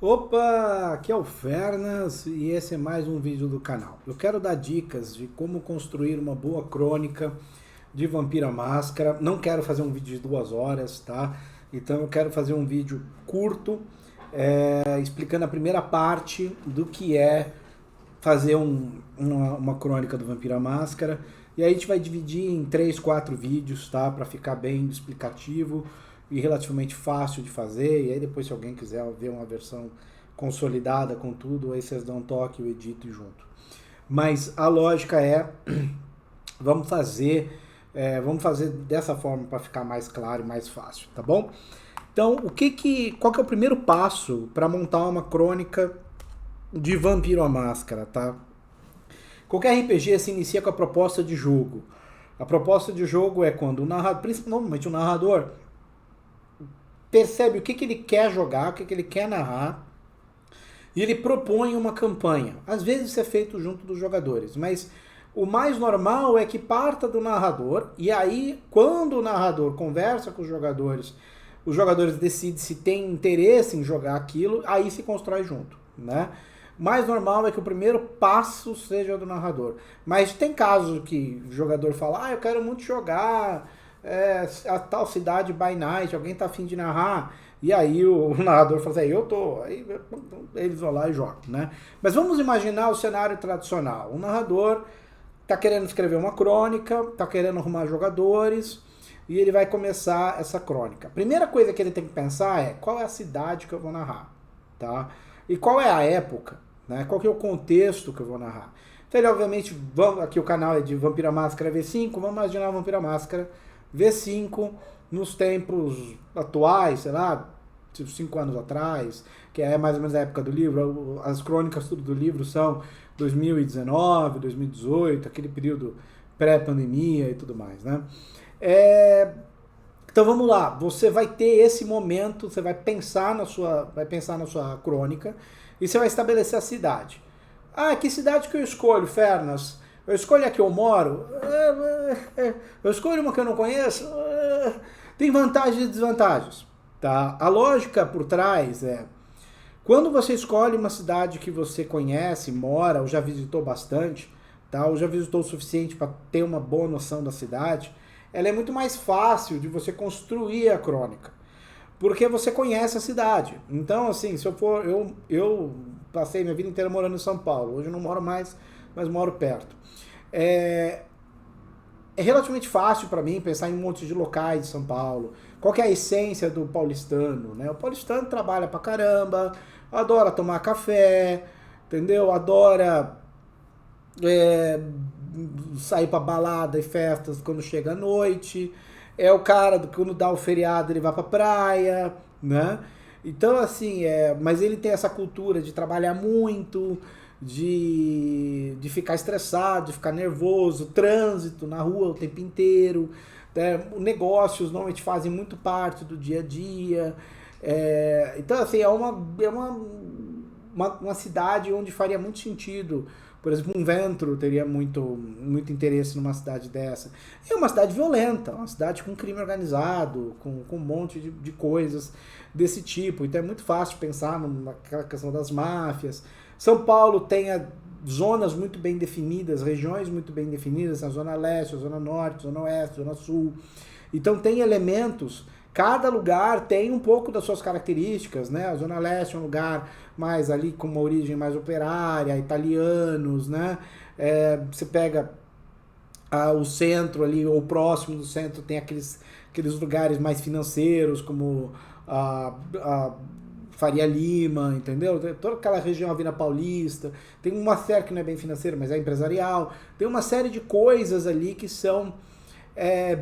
Opa, aqui é o Fernas e esse é mais um vídeo do canal. Eu quero dar dicas de como construir uma boa crônica de Vampira Máscara. Não quero fazer um vídeo de 2 horas, tá? Então eu quero fazer um vídeo curto, explicando a primeira parte do que é fazer uma crônica do Vampira Máscara. E aí a gente vai dividir em 3, 4 vídeos, tá? Para ficar bem explicativo e relativamente fácil de fazer. E aí depois, se alguém quiser ver uma versão consolidada com tudo, aí vocês dão um toque, eu edito junto. Mas a lógica é, vamos fazer, vamos fazer dessa forma para ficar mais claro e mais fácil, tá bom? Então, qual que é o primeiro passo para montar uma crônica de Vampiro à Máscara, tá? Qualquer RPG se inicia com a proposta de jogo. A proposta de jogo é quando o narrador, principalmente o narrador, percebe o que ele quer jogar, o que ele quer narrar, e ele propõe uma campanha. Às vezes isso é feito junto dos jogadores, mas o mais normal é que parta do narrador, e aí, quando o narrador conversa com os jogadores decidem se tem interesse em jogar aquilo, aí se constrói junto, né? Mais normal é que o primeiro passo seja do narrador. Mas tem casos que o jogador fala, eu quero muito jogar a tal cidade by night, alguém tá afim de narrar, e aí o narrador fala assim, eu tô, aí eles vão lá e jogam, né? Mas vamos imaginar o cenário tradicional. O narrador tá querendo escrever uma crônica, tá querendo arrumar jogadores, e ele vai começar essa crônica. A primeira coisa que ele tem que pensar é, qual é a cidade que eu vou narrar, tá? E qual é a época, né? Qual que é o contexto que eu vou narrar. Então ele, obviamente, aqui o canal é de Vampira Máscara V5, vamos imaginar Vampira Máscara V5 nos tempos atuais, sei lá, 5 anos atrás, que é mais ou menos a época do livro. As crônicas tudo do livro são 2019, 2018, aquele período pré-pandemia e tudo mais, né? Então vamos lá, você vai ter esse momento, você vai pensar na sua crônica e você vai estabelecer a cidade. Que cidade que eu escolho, Fernas? Eu escolho a que eu moro? Eu escolho uma que eu não conheço? Tem vantagens e desvantagens. Tá? A lógica por trás é, quando você escolhe uma cidade que você conhece, mora, ou já visitou bastante, tá? Ou já visitou o suficiente para ter uma boa noção da cidade, ela é muito mais fácil de você construir a crônica, porque você conhece a cidade. Então, assim, se eu for, eu passei minha vida inteira morando em São Paulo, hoje eu não moro mais, mas moro perto. É relativamente fácil para mim pensar em um monte de locais de São Paulo. Qual que é a essência do paulistano, né? O paulistano trabalha pra caramba, adora tomar café, entendeu? Adora sair pra balada e festas quando chega a noite. É o cara do que quando dá o feriado ele vai pra praia, né? Então, assim, mas ele tem essa cultura de trabalhar muito, de ficar estressado, de ficar nervoso, trânsito na rua o tempo inteiro, né? Negócios normalmente fazem muito parte do dia a dia. Então, assim, uma cidade onde faria muito sentido. Por exemplo, um Ventro teria muito interesse numa cidade dessa. É uma cidade violenta, uma cidade com crime organizado, com um monte de coisas desse tipo. Então é muito fácil pensar naquela questão das máfias. São Paulo tem zonas muito bem definidas, regiões muito bem definidas, a Zona Leste, a Zona Norte, a Zona Oeste, a Zona Sul. Então tem elementos. Cada lugar tem um pouco das suas características, né? A Zona Leste é um lugar mais ali com uma origem mais operária, italianos, né? Você pega o centro ali, ou próximo do centro, tem aqueles lugares mais financeiros, como a Faria Lima, entendeu? Toda aquela região, a Vila Paulista, tem uma série que não é bem financeira, mas é empresarial, tem uma série de coisas ali que são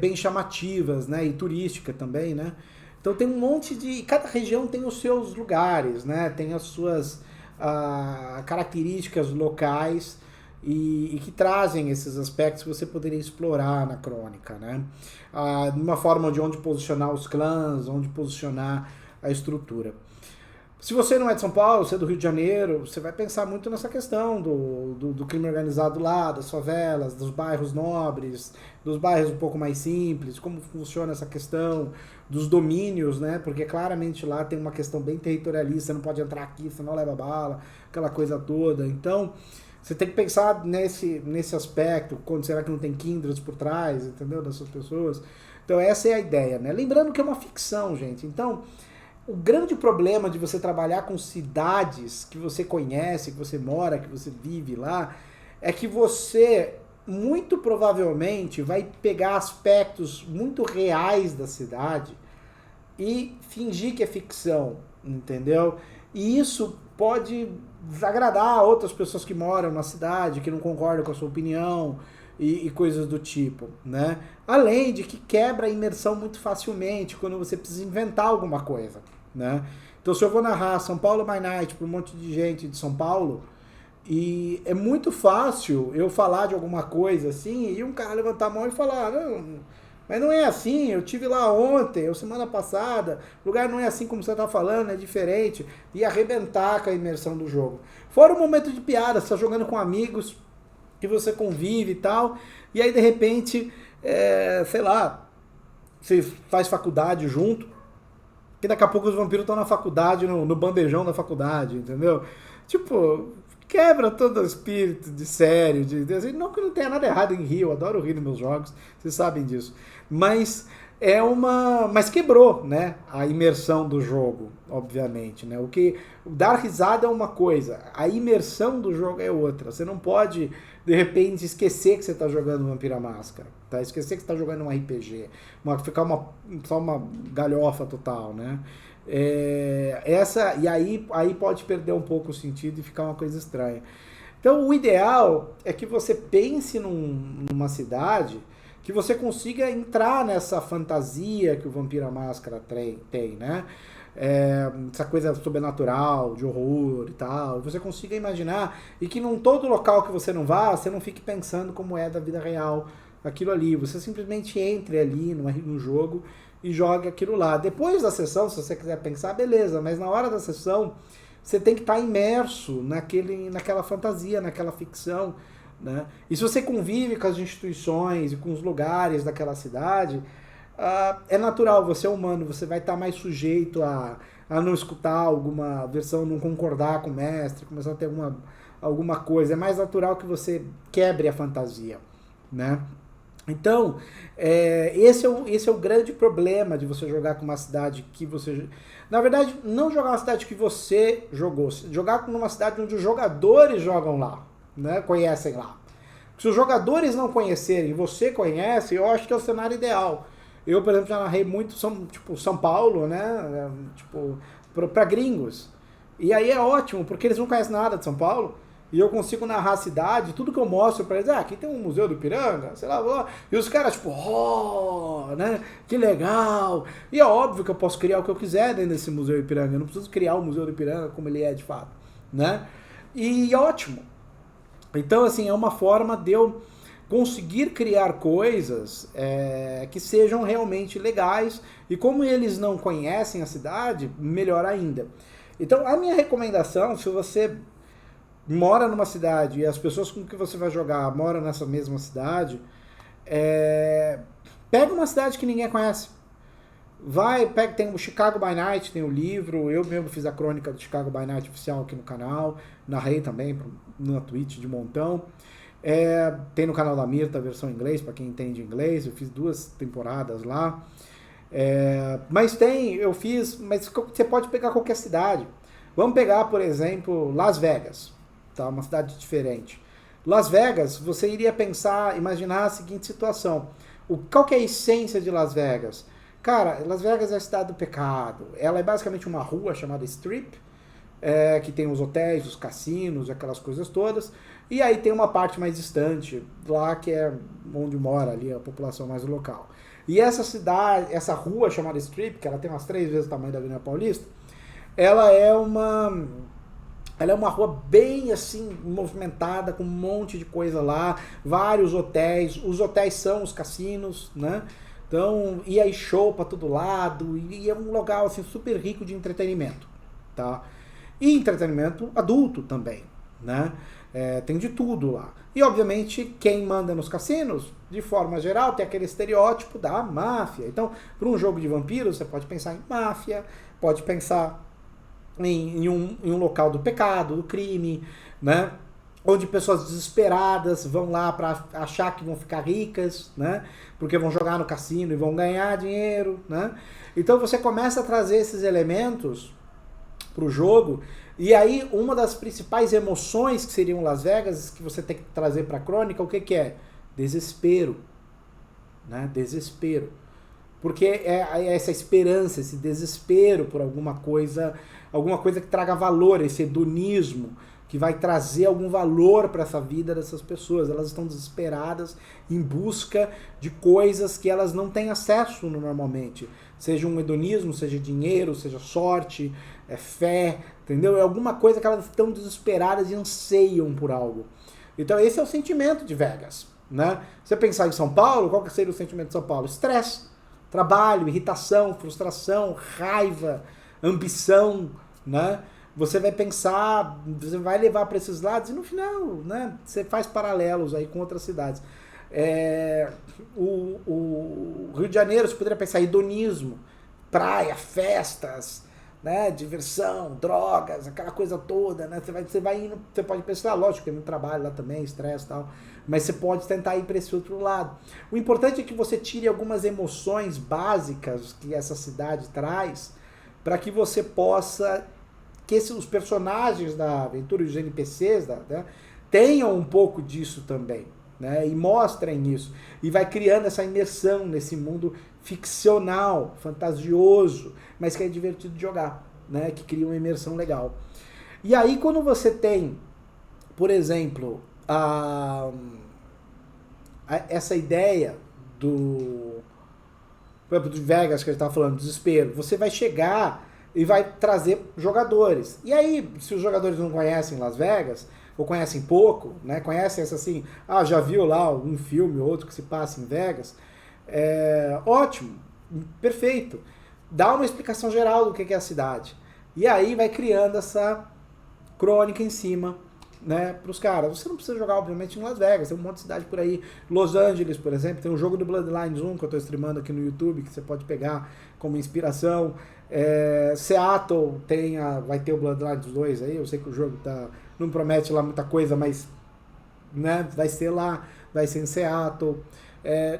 bem chamativas, né? E turística também, né? Então tem um monte de... Cada região tem os seus lugares, né? Tem as suas características locais e que trazem esses aspectos que você poderia explorar na crônica, né? Uma forma de onde posicionar os clãs, onde posicionar a estrutura. Se você não é de São Paulo, você é do Rio de Janeiro, você vai pensar muito nessa questão do crime organizado lá, das favelas, dos bairros nobres, dos bairros um pouco mais simples, como funciona essa questão dos domínios, né? Porque claramente lá tem uma questão bem territorialista, você não pode entrar aqui, senão leva bala, aquela coisa toda. Então, você tem que pensar nesse aspecto, quando será que não tem kindreds por trás, entendeu? Dessas pessoas. Então, essa é a ideia, né? Lembrando que é uma ficção, gente. Então, o grande problema de você trabalhar com cidades que você conhece, que você mora, que você vive lá, é que você muito provavelmente vai pegar aspectos muito reais da cidade e fingir que é ficção, entendeu? E isso pode desagradar outras pessoas que moram na cidade, que não concordam com a sua opinião e coisas do tipo, né? Além de que quebra a imersão muito facilmente quando você precisa inventar alguma coisa, né? Então, se eu vou narrar São Paulo by Night para um monte de gente de São Paulo, e é muito fácil eu falar de alguma coisa assim, e um cara levantar a mão e falar, não, mas não é assim, eu tive lá ontem, ou semana passada, o lugar não é assim como você está falando, é diferente, e arrebentar com a imersão do jogo. Fora um momento de piada, você está jogando com amigos, que você convive e tal, e aí de repente, sei lá, você faz faculdade junto, que daqui a pouco os vampiros estão na faculdade, no bandejão da faculdade, entendeu? Tipo, quebra todo o espírito de sério, assim, não que não tenha nada errado em rir, eu adoro rir nos meus jogos, vocês sabem disso. Mas mas quebrou, né, a imersão do jogo, obviamente, né? O que dar risada é uma coisa, a imersão do jogo é outra. Você não pode de repente esquecer que você está jogando Vampiro à Máscara, tá? Esquecer que você está jogando um RPG, ficar só uma galhofa total, né? E aí pode perder um pouco o sentido e ficar uma coisa estranha. Então o ideal é que você pense numa cidade que você consiga entrar nessa fantasia que o Vampiro à Máscara tem, né? Essa coisa sobrenatural, de horror e tal, você consiga imaginar, e que num todo local que você não vá, você não fique pensando como é da vida real aquilo ali, você simplesmente entre ali no jogo e jogue aquilo lá. Depois da sessão, se você quiser pensar, beleza, mas na hora da sessão você tem que estar imerso naquela fantasia, naquela ficção, né? E se você convive com as instituições e com os lugares daquela cidade, é natural, você é humano, você vai estar mais sujeito a não escutar alguma versão, não concordar com o mestre, começar a ter alguma coisa. É mais natural que quebre a fantasia, né? Então, esse é o grande problema de você jogar com uma cidade que você... Na verdade, não jogar uma cidade que você jogou, jogar numa cidade onde os jogadores jogam lá, né? Conhecem lá. Se os jogadores não conhecerem, você conhece, eu acho que é o cenário ideal. Eu, por exemplo, já narrei muito São Paulo, né? Tipo, pra gringos. E aí é ótimo, porque eles não conhecem nada de São Paulo. E eu consigo narrar a cidade, tudo que eu mostro pra eles, aqui tem um museu do Ipiranga, sei lá, e os caras, tipo, né? Que legal. E é óbvio que eu posso criar o que eu quiser dentro desse museu do Ipiranga. Eu não preciso criar o museu do Ipiranga como ele é de fato, né? E ótimo. Então, assim, é uma forma de eu conseguir criar coisas que sejam realmente legais, e como eles não conhecem a cidade, melhor ainda. Então, a minha recomendação, se você mora numa cidade e as pessoas com que você vai jogar moram nessa mesma cidade, pega uma cidade que ninguém conhece. Tem o Chicago by Night, tem o livro, eu mesmo fiz a crônica do Chicago by Night oficial aqui no canal, narrei também na Twitch de montão. Tem no canal da Mirta a versão em inglês, para quem entende inglês, eu fiz 2 temporadas lá. Mas você pode pegar qualquer cidade. Vamos pegar, por exemplo, Las Vegas, tá? Uma cidade diferente. Las Vegas, você iria imaginar a seguinte situação. Qual que é a essência de Las Vegas? Cara, Las Vegas é a cidade do pecado. Ela é basicamente uma rua chamada Strip, que tem os hotéis, os cassinos, aquelas coisas todas. E aí tem uma parte mais distante, lá que é onde mora ali a população mais local. E essa rua chamada Strip, que ela tem umas 3 vezes o tamanho da Avenida Paulista, ela é uma rua bem assim, movimentada, com um monte de coisa lá, vários hotéis. Os hotéis são os cassinos, né? Então, e aí show pra todo lado, e é um lugar assim, super rico de entretenimento, tá? E entretenimento adulto também, né? Tem de tudo lá. E, obviamente, quem manda nos cassinos, de forma geral, tem aquele estereótipo da máfia. Então, para um jogo de vampiros, você pode pensar em máfia, pode pensar em um local do pecado, do crime, né? Onde pessoas desesperadas vão lá para achar que vão ficar ricas, né? Porque vão jogar no cassino e vão ganhar dinheiro, né? Então você começa a trazer esses elementos para o jogo, e aí uma das principais emoções que seriam Las Vegas, que você tem que trazer para a crônica, o que que é? Desespero, né? Desespero. Porque é essa esperança, esse desespero por alguma coisa que traga valor, esse hedonismo, que vai trazer algum valor para essa vida dessas pessoas. Elas estão desesperadas em busca de coisas que elas não têm acesso normalmente. Seja um hedonismo, seja dinheiro, seja sorte, fé, entendeu? É alguma coisa que elas estão desesperadas e anseiam por algo. Então esse é o sentimento de Vegas, né? Você pensar em São Paulo, qual que seria o sentimento de São Paulo? Estresse, trabalho, irritação, frustração, raiva, ambição, né? Você vai pensar, você vai levar para esses lados e no final, né, você faz paralelos aí com outras cidades. O Rio de Janeiro, você poderia pensar hedonismo, praia, festas, né, diversão, drogas, aquela coisa toda, né? Você vai indo, você pode pensar, lógico, tem muito trabalho lá também, estresse e tal, mas você pode tentar ir para esse outro lado. O importante é que você tire algumas emoções básicas que essa cidade traz, para que você possa, que os personagens da aventura, os NPCs, né, tenham um pouco disso também, né, e mostrem isso. E vai criando essa imersão nesse mundo ficcional, fantasioso, mas que é divertido de jogar, né, que cria uma imersão legal. E aí quando você tem, por exemplo, essa ideia do de Vegas que a gente estava falando, desespero, você vai chegar e vai trazer jogadores. E aí, se os jogadores não conhecem Las Vegas, ou conhecem pouco, né, conhecem essa assim, já viu lá um filme ou outro que se passa em Vegas, ótimo, perfeito. Dá uma explicação geral do que é a cidade. E aí vai criando essa crônica em cima, né, para os caras. Você não precisa jogar, obviamente, em Las Vegas, tem um monte de cidade por aí. Los Angeles, por exemplo, tem um jogo do Bloodlines 1 que eu estou streamando aqui no YouTube, que você pode pegar como inspiração. Seattle vai ter o Bloodlines 2 aí, eu sei que o jogo não promete lá muita coisa, mas, né, vai ser lá, vai ser em Seattle.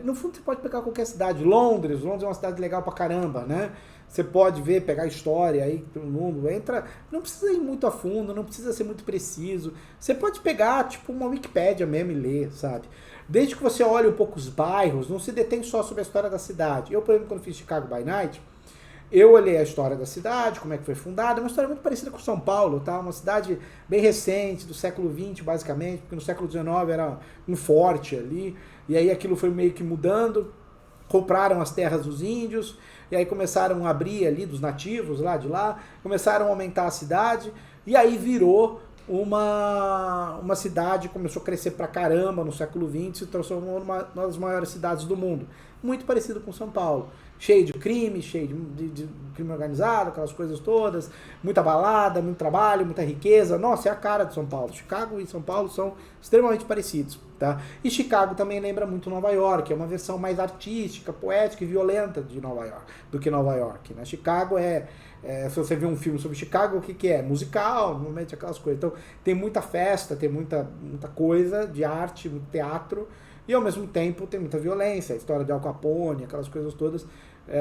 No fundo você pode pegar qualquer cidade. Londres é uma cidade legal pra caramba, né? Você pode ver, pegar história aí, todo mundo entra, não precisa ir muito a fundo, não precisa ser muito preciso. Você pode pegar, tipo, uma Wikipédia mesmo e ler, sabe? Desde que você olhe um pouco os bairros, não se detém só sobre a história da cidade. Eu, por exemplo, quando fiz Chicago by Night, eu olhei a história da cidade, como é que foi fundada, é uma história muito parecida com São Paulo, tá? Uma cidade bem recente, do século XX, basicamente, porque no século XIX era um forte ali, e aí aquilo foi meio que mudando, compraram as terras dos índios, e aí começaram a abrir ali dos nativos lá de lá, começaram a aumentar a cidade, e aí virou uma cidade, começou a crescer pra caramba no século XX, se transformou numa das maiores cidades do mundo. Muito parecido com São Paulo. Cheio de crime, cheio de crime organizado, aquelas coisas todas, muita balada, muito trabalho, muita riqueza. Nossa, é a cara de São Paulo. Chicago e São Paulo são extremamente parecidos, tá? E Chicago também lembra muito Nova York, é uma versão mais artística, poética e violenta de Nova York, do que Nova York, né? Chicago se você vê um filme sobre Chicago, o que é? Musical, normalmente aquelas coisas. Então tem muita festa, tem muita coisa de arte, muito teatro, e ao mesmo tempo tem muita violência, a história de Al Capone, aquelas coisas todas.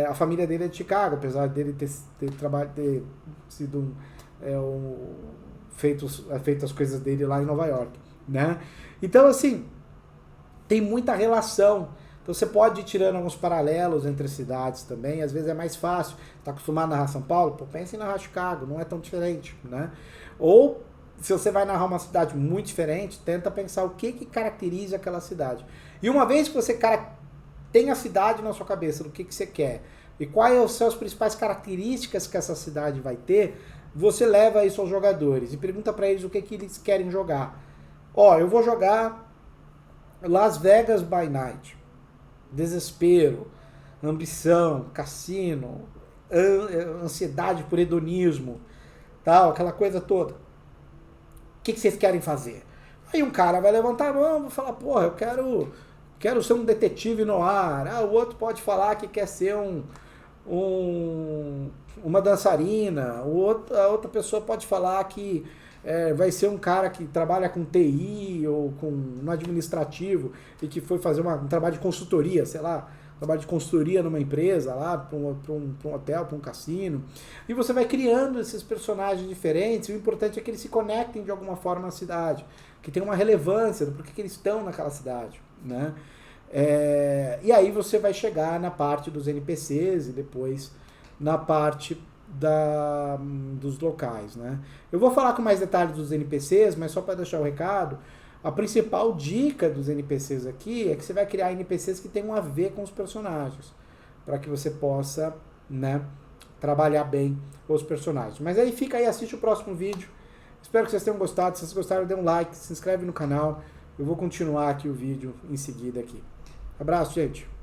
A família dele é de Chicago, apesar dele ter sido feito as coisas dele lá em Nova York, né? Então, assim, tem muita relação. Então você pode ir tirando alguns paralelos entre cidades também, às vezes é mais fácil. Está acostumado a narrar São Paulo? Pô, pense em narrar Chicago, não é tão diferente, né? Ou, se você vai narrar uma cidade muito diferente, tenta pensar o que caracteriza aquela cidade. E uma vez que você tem a cidade na sua cabeça, do que você quer, e quais são as principais características que essa cidade vai ter, você leva isso aos jogadores e pergunta para eles o que eles querem jogar. Eu vou jogar Las Vegas by Night. Desespero, ambição, cassino, ansiedade por hedonismo, tal, aquela coisa toda. O que vocês querem fazer? Aí um cara vai levantar a mão, vai falar, porra, eu quero ser um detetive no ar. Ah, o outro pode falar que quer ser uma dançarina. A outra pessoa pode falar que vai ser um cara que trabalha com TI ou no administrativo e que foi fazer um trabalho de consultoria, sei lá, trabalho de consultoria numa empresa lá, para um hotel, para um cassino. E você vai criando esses personagens diferentes. E o importante é que eles se conectem de alguma forma à cidade, que tem uma relevância do porquê que eles estão naquela cidade, né? E aí você vai chegar na parte dos NPCs e depois na parte dos locais, né? Eu vou falar com mais detalhes dos NPCs, mas só para deixar o recado, a principal dica dos NPCs aqui é que você vai criar NPCs que tenham a ver com os personagens, para que você possa, né, trabalhar bem os personagens. Mas aí fica aí, assiste o próximo vídeo. Espero que vocês tenham gostado. Se vocês gostaram, dê um like, se inscreve no canal. Eu vou continuar aqui o vídeo em seguida aqui. Abraço, gente!